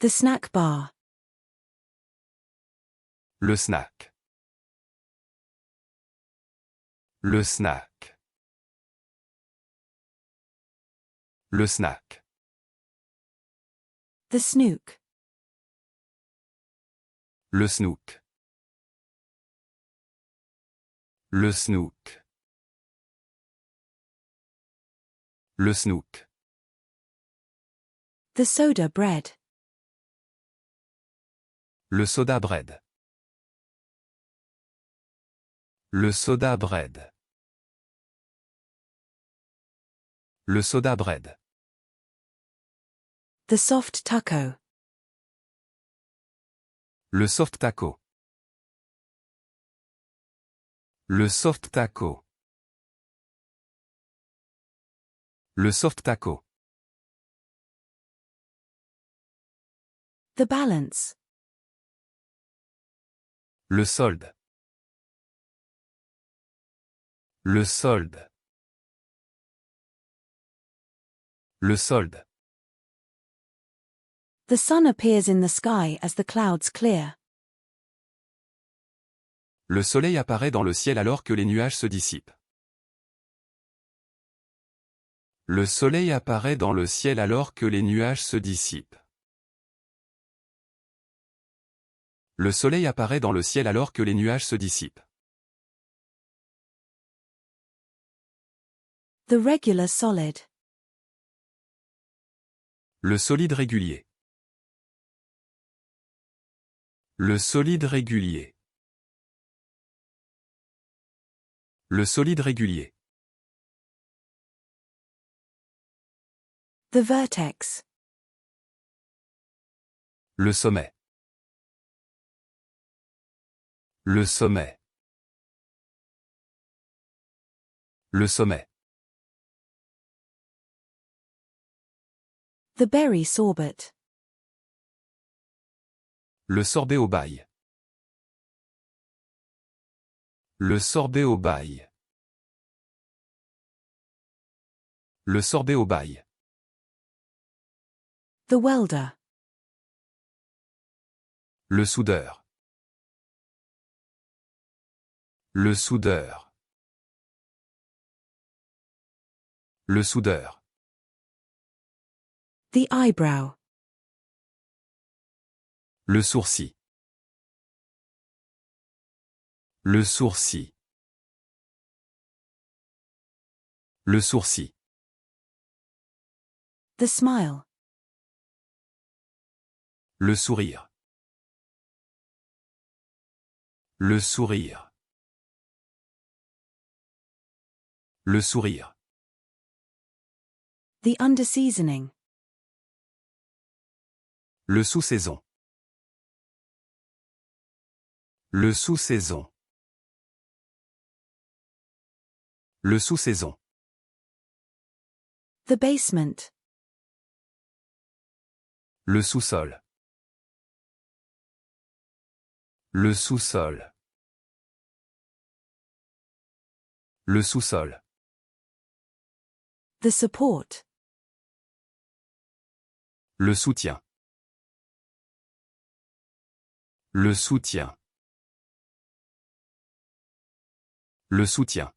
The snack bar. Le snack. Le snack. Le snack. The snook. Le snook. Le snook. Le snook. The soda bread. Le soda bread. Le soda bread. Le soda bread. The soft taco. Le soft taco. Le soft taco. Le soft taco. The balance. Le solde. Le solde. Le solde. The sun appears in the sky as the clouds clear. Le soleil apparaît dans le ciel alors que les nuages se dissipent. Le soleil apparaît dans le ciel alors que les nuages se dissipent. Le soleil apparaît dans le ciel alors que les nuages se dissipent. The regular solid. Le solide régulier. Le solide régulier. Le solide régulier. The vertex. Le sommet. Le sommet. Le sommet. The berry sorbet. Le sorbet au bail. Le sorbet au bail. Le sorbet au bail. The welder. Le soudeur. Le soudeur. Le soudeur. The eyebrow. Le sourcil. Le sourcil. Le sourcil. The smile. Le sourire. Le sourire. Le sourire. The underseasoning. Le sous-saison. Le sous-saison. Le sous-saison. The basement. Le sous-sol. Le sous-sol. Le sous-sol. The support. Le soutien. Le soutien. Le soutien.